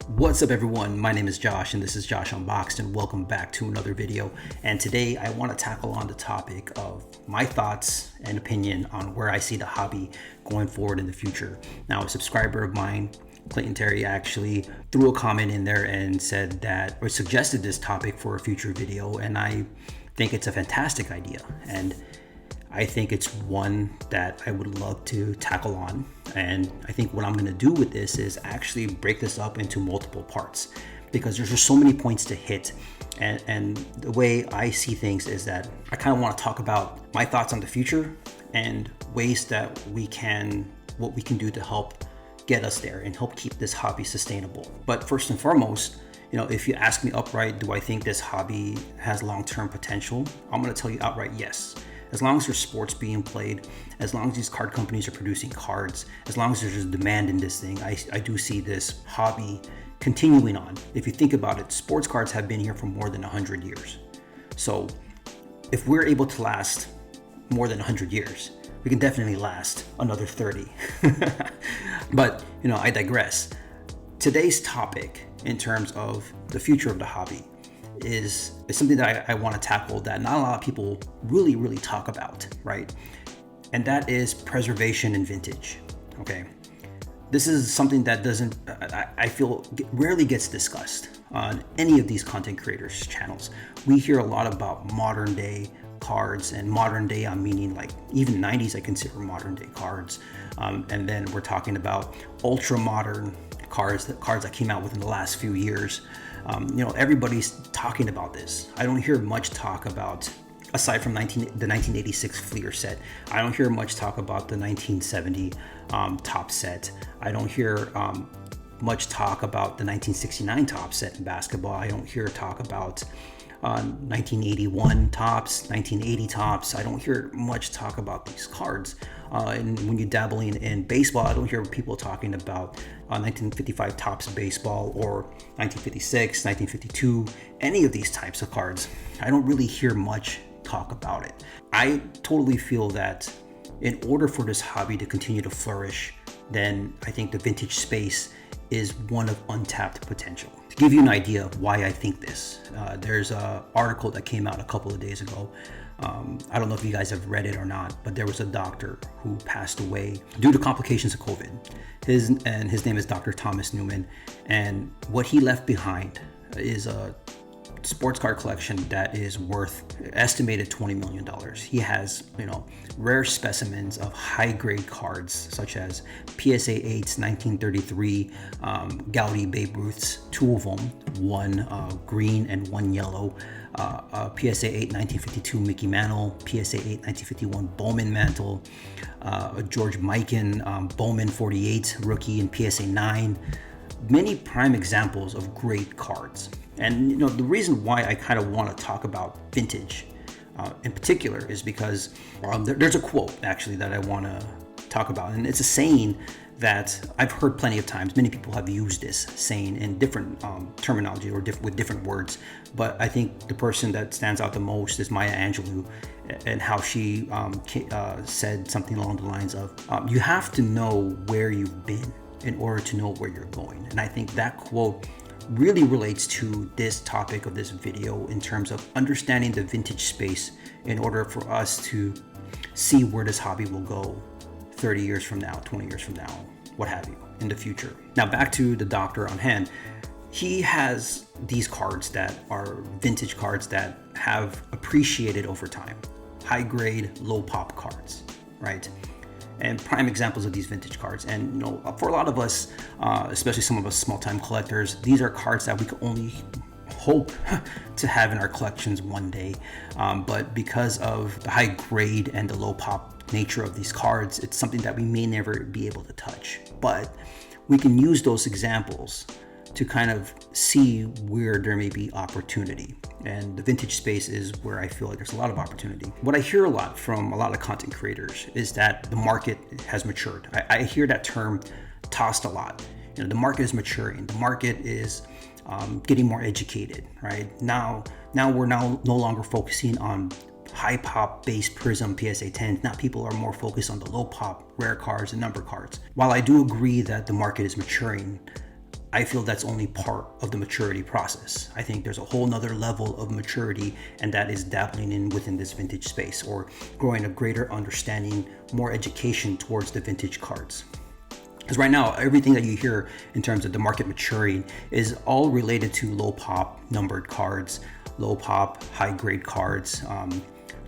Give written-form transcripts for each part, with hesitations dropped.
What's up everyone, my name is Josh and this is Josh Unboxed and welcome back to another video. And today I want to tackle on the topic of my thoughts and opinion on where I see the hobby going forward in the future. Now, a subscriber of mine, Clayton Terry, actually threw a comment in there and said that, or suggested this topic for a future video, and I think it's a fantastic idea. And I think it's one that I would love to tackle on. And I think what I'm going to do with this is actually break this up into multiple parts because there's just so many points to hit. And the way I see things is that I kind of want to talk about my thoughts on the future and ways that what we can do to help get us there and help keep this hobby sustainable. But first and foremost, if you ask me outright, do I think this hobby has long-term potential? I'm going to tell you outright yes. As long as there's sports being played, as long as these card companies are producing cards, as long as there's a demand in this thing, I do see this hobby continuing on. If you think about it, sports cards have been here for more than 100 years. So if we're able to last more than 100 years, we can definitely last another 30. But, I digress. Today's topic in terms of the future of the hobby is something that I want to tackle that not a lot of people really talk about, right? And that is preservation and vintage. Okay, this is something that I feel rarely gets discussed on any of these content creators channels. We hear a lot about modern day cards, and modern day I'm meaning like even 90s I consider modern day cards, and then we're talking about ultra modern cards that came out within the last few years. Everybody's talking about this. I don't hear much talk about, aside from the 1986 Fleer set, I don't hear much talk about the 1970 top set. I don't hear much talk about the 1969 top set in basketball. I don't hear talk about 1981 tops, 1980 tops. I don't hear much talk about these cards. And when you dabble in baseball, I don't hear people talking about 1955 tops baseball or 1956, 1952, any of these types of cards. I don't really hear much talk about it. I totally feel that in order for this hobby to continue to flourish, then I think the vintage space is one of untapped potential. To give you an idea of why I think this, there's an article that came out a couple of days ago. I don't know if you guys have read it or not, but there was a doctor who passed away due to complications of COVID. His name is Dr. Thomas Newman, and what he left behind is a sports card collection that is worth estimated $20 million. He has, rare specimens of high-grade cards such as PSA 8s, 1933, Gaudy Babe Ruths, two of them, one green and one yellow, PSA 8 1952 Mickey Mantle, PSA 8 1951 Bowman Mantle, George Mikan Bowman 48 rookie, and PSA 9. Many prime examples of great cards. And the reason why I kind of want to talk about vintage in particular is because there's a quote actually that I want to talk about, and it's a saying that I've heard plenty of times. Many people have used this saying in different terminology or with different words, but I think the person that stands out the most is Maya Angelou, and how she said something along the lines of, you have to know where you've been in order to know where you're going. And I think that quote really relates to this topic of this video in terms of understanding the vintage space in order for us to see where this hobby will go 30 years from now, 20 years from now, what have you, in the future. Now back to the doctor on hand. He has these cards that are vintage cards that have appreciated over time. High grade, low pop cards, right? And prime examples of these vintage cards. And for a lot of us, especially some of us small-time collectors, these are cards that we can only hope to have in our collections one day. But because of the high grade and the low pop nature of these cards, it's something that we may never be able to touch. But we can use those examples to kind of see where there may be opportunity. And the vintage space is where I feel like there's a lot of opportunity. What I hear a lot from a lot of content creators is that the market has matured. I hear that term tossed a lot. The market is maturing. The market is getting more educated, right? Now we're no longer focusing on high pop base Prism PSA 10s. Now people are more focused on the low pop rare cards and number cards. While I do agree that the market is maturing, I feel that's only part of the maturity process. I think there's a whole nother level of maturity, and that is dabbling in within this vintage space, or growing a greater understanding, more education towards the vintage cards. Because right now, everything that you hear in terms of the market maturing is all related to low pop numbered cards, low pop, high grade cards,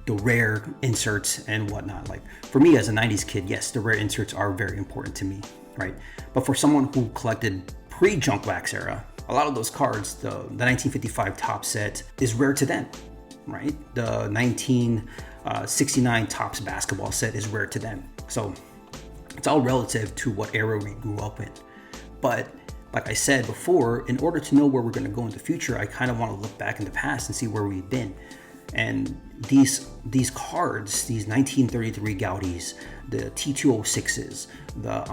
the rare inserts and whatnot. Like for me as a 90s kid, yes, the rare inserts are very important to me, right? But for someone who collected pre-junk wax era, a lot of those cards, the 1955 top set is rare to them, right? The 1969 Topps basketball set is rare to them. So it's all relative to what era we grew up in. But like I said before, in order to know where we're going to go in the future, I kind of want to look back in the past and see where we've been. And these cards, these 1933 Gaudis, the T206s, the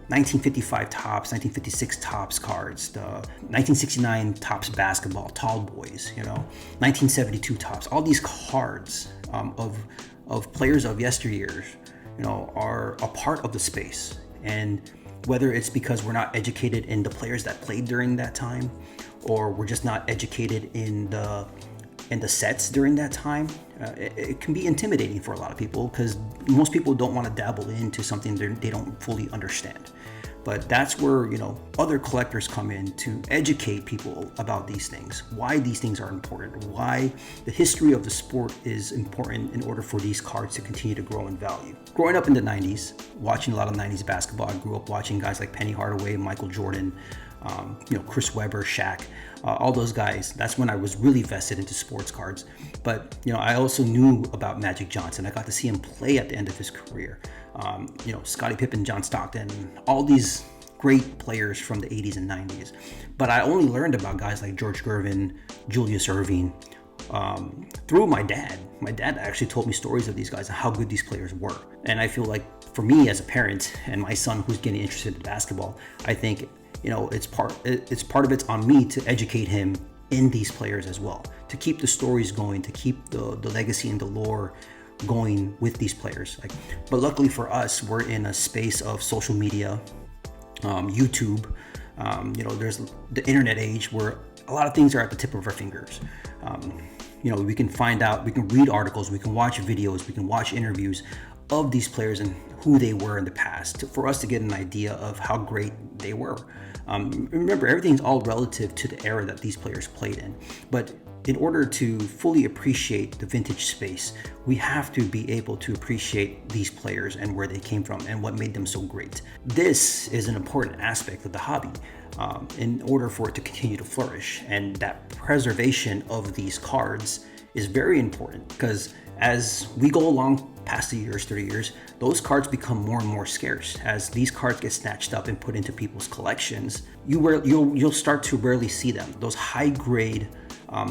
1955 Topps, 1956 Topps cards, the 1969 Topps basketball, Tall Boys, 1972 Topps, all these cards of players of yesteryears, are a part of the space. And whether it's because we're not educated in the players that played during that time, or we're just not educated in the sets during that time, it can be intimidating for a lot of people, because most people don't want to dabble into something they don't fully understand. But that's where other collectors come in to educate people about these things, why these things are important, why the history of the sport is important in order for these cards to continue to grow in value. Growing up in the 90s, watching a lot of 90s basketball, I grew up watching guys like Penny Hardaway, Michael Jordan, Chris Webber, Shaq, all those guys. That's when I was really vested into sports cards. But I also knew about Magic Johnson. I got to see him play at the end of his career. Scottie Pippen, John Stockton, all these great players from the 80s and 90s. But I only learned about guys like George Gervin, Julius Erving, through my dad. My dad actually told me stories of these guys and how good these players were. And I feel like for me as a parent and my son who's getting interested in basketball, I think it's part of it's on me to educate him in these players as well, to keep the stories going, to keep the legacy and the lore going with these players. But luckily for us, we're in a space of social media, YouTube. There's the internet age where a lot of things are at the tip of our fingers. We can find out, we can read articles, we can watch videos, we can watch interviews of these players and who they were in the past, for us to get an idea of how great they were. Remember, everything's all relative to the era that these players played in. But in order to fully appreciate the vintage space, we have to be able to appreciate these players and where they came from and what made them so great. This is an important aspect of the hobby in order for it to continue to flourish. And that preservation of these cards is very important, because as we go along past the years, 30 years, those cards become more and more scarce. As these cards get snatched up and put into people's collections, you'll start to rarely see them. Those high grade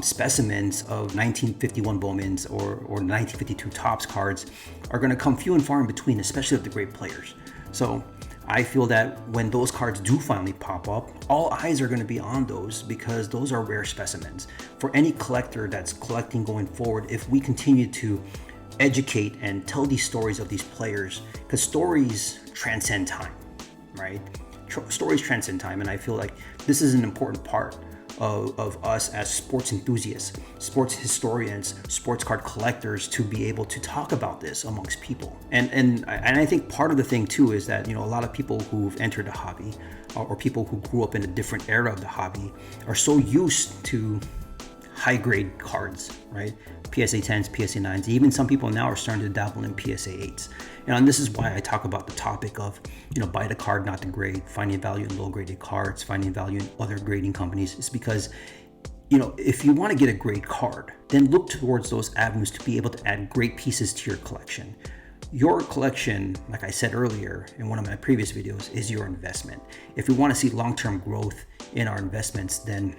specimens of 1951 Bowmans or 1952 Topps cards are going to come few and far in between, especially of the great players. So I feel that when those cards do finally pop up, all eyes are going to be on those, because those are rare specimens. For any collector that's collecting going forward, if we continue to educate and tell these stories of these players, because stories transcend time, right? Stories transcend time, and I feel like this is an important part of us as sports enthusiasts, sports historians, sports card collectors, to be able to talk about this amongst people. And I think part of the thing too is that a lot of people who've entered the hobby, or people who grew up in a different era of the hobby, are so used to high grade cards, right? PSA 10s, PSA 9s. Even some people now are starting to dabble in PSA 8s. And this is why I talk about the topic of, buy the card, not the grade, finding value in low graded cards, finding value in other grading companies. It's because, if you want to get a great card, then look towards those avenues to be able to add great pieces to your collection. Your collection, like I said earlier in one of my previous videos, is your investment. If we want to see long-term growth in our investments, then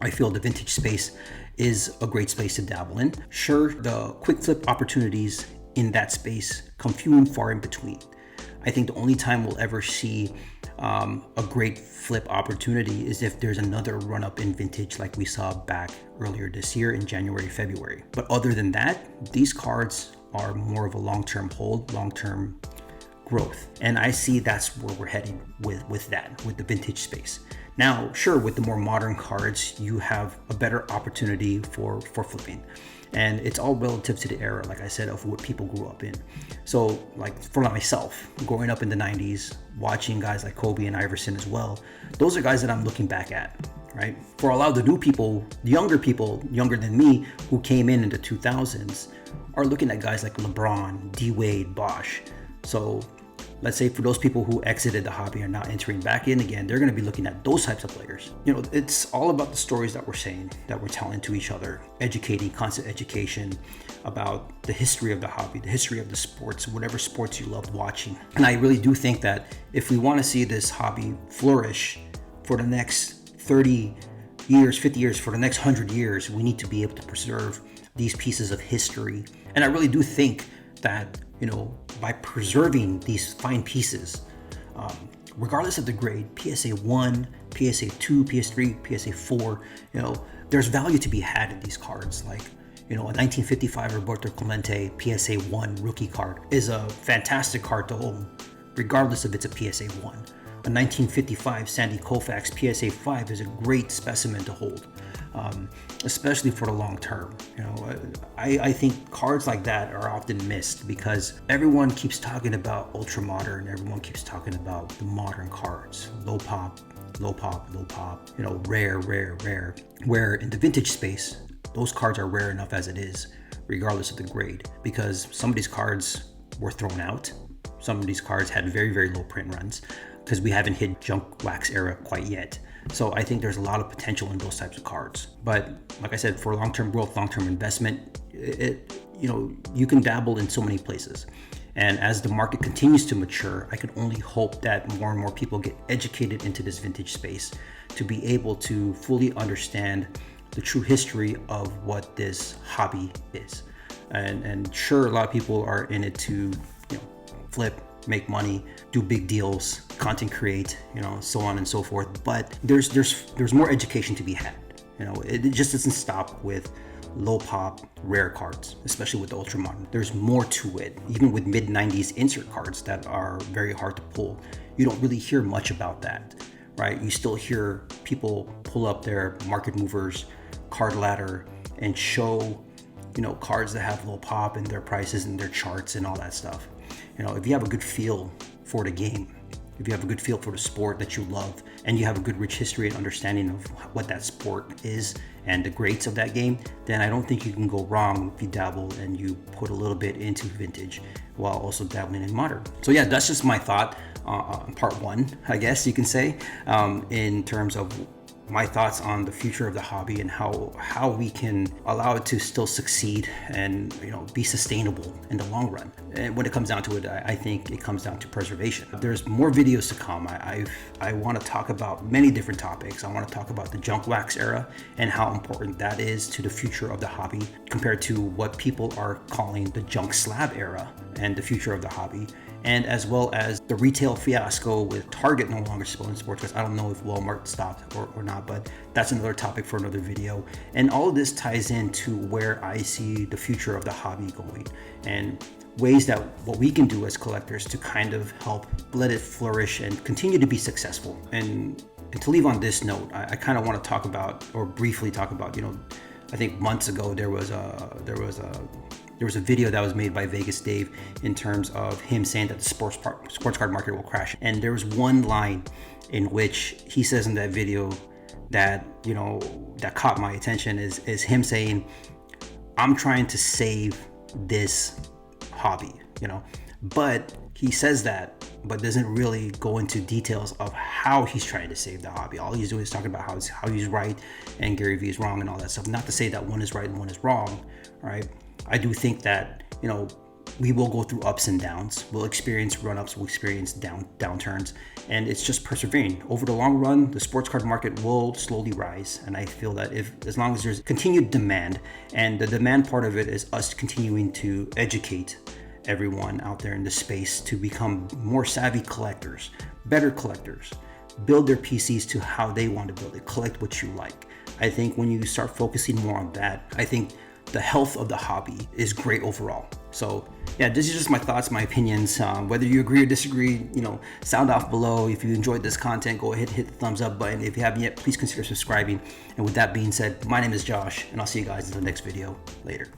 I feel the vintage space is a great space to dabble in. Sure, the quick flip opportunities in that space come few and far in between. I think the only time we'll ever see a great flip opportunity is if there's another run up in vintage like we saw back earlier this year in January, February. But other than that, these cards are more of a long-term hold, long-term growth. And I see that's where we're heading with the vintage space. Now, sure, with the more modern cards, you have a better opportunity for flipping. And it's all relative to the era, like I said, of what people grew up in. So, like for myself, growing up in the 90s, watching guys like Kobe and Iverson as well, those are guys that I'm looking back at, right? For a lot of the new people, younger than me, who came in the 2000s, are looking at guys like LeBron, D-Wade, Bosh. So let's say for those people who exited the hobby and are now entering back in again, they're going to be looking at those types of players. You know, it's all about the stories that we're saying, that we're telling to each other, educating, constant education about the history of the hobby, the history of the sports, whatever sports you loved watching. And I really do think that if we want to see this hobby flourish for the next 30 years, 50 years, for the next 100 years, we need to be able to preserve these pieces of history. And I really do think that, you know, by preserving these fine pieces, regardless of the grade, PSA 1, PSA 2, PS3, PSA 4, you know, there's value to be had in these cards. Like, you know, a 1955 Roberto Clemente PSA 1 rookie card is a fantastic card to own, regardless if it's a PSA 1. A 1955 Sandy Koufax PSA 5 is a great specimen to hold, especially for the long term. You know, I think cards like that are often missed because everyone keeps talking about ultra modern. Everyone keeps talking about the modern cards, low pop, you know, rare. Where in the vintage space, those cards are rare enough as it is, regardless of the grade, because some of these cards were thrown out. Some of these cards had very, very low print runs, because we haven't hit junk wax era quite yet. So I think there's a lot of potential in those types of cards. But like I said, for long-term growth, long-term investment, you know, you can dabble in so many places. And as the market continues to mature, I can only hope that more and more people get educated into this vintage space to be able to fully understand the true history of what this hobby is. And sure, a lot of people are in it to, you know, flip, make money, do big deals, content create, you know, so on and so forth. But there's more education to be had. You know, it just doesn't stop with low pop rare cards, especially with the ultra modern. There's more to it. Even with mid 90s insert cards that are very hard to pull, you don't really hear much about that, right? You still hear people pull up their market movers, card ladder, and show, you know, cards that have low pop and their prices and their charts and all that stuff. You know, if you have a good feel for the game, if you have a good feel for the sport that you love, and you have a good rich history and understanding of what that sport is and the greats of that game, then I don't think you can go wrong if you dabble and you put a little bit into vintage while also dabbling in modern. So yeah, that's just my thought on part one, I guess you can say, in terms of my thoughts on the future of the hobby and how we can allow it to still succeed and, you know, be sustainable in the long run. And when it comes down to it, I think it comes down to preservation. There's more videos to come. I want to talk about many different topics. I want to talk about the junk wax era and how important that is to the future of the hobby compared to what people are calling the junk slab era and the future of the hobby. And as well as the retail fiasco with Target no longer selling sports cards. I don't know if Walmart stopped or not, but that's another topic for another video. And all of this ties into where I see the future of the hobby going and ways that what we can do as collectors to kind of help let it flourish and continue to be successful. And to leave on this note, I kind of want to talk about, or briefly talk about, you know, I think months ago there was a video that was made by Vegas Dave in terms of him saying that the sports card market will crash. And there was one line in which he says in that video that, you know, that caught my attention is him saying, I'm trying to save this hobby, you know, but he says that, but doesn't really go into details of how he's trying to save the hobby. All he's doing is talking about how he's right and Gary Vee is wrong and all that stuff. Not to say that one is right and one is wrong, right? I do think that, you know, we will go through ups and downs. We'll experience run-ups, we'll experience downturns, and it's just persevering. Over the long run, the sports card market will slowly rise, and I feel that as long as there's continued demand, and the demand part of it is us continuing to educate everyone out there in the space to become more savvy collectors, better collectors, build their PCs to how they want to build it, collect what you like. I think when you start focusing more on that, I think the health of the hobby is great overall. So yeah, this is just my thoughts, my opinions. Whether you agree or disagree, sound off below. If you enjoyed this content, go ahead, hit the thumbs up button. If you haven't yet, please consider subscribing. And with that being said, my name is Josh, and I'll see you guys in the next video. Later.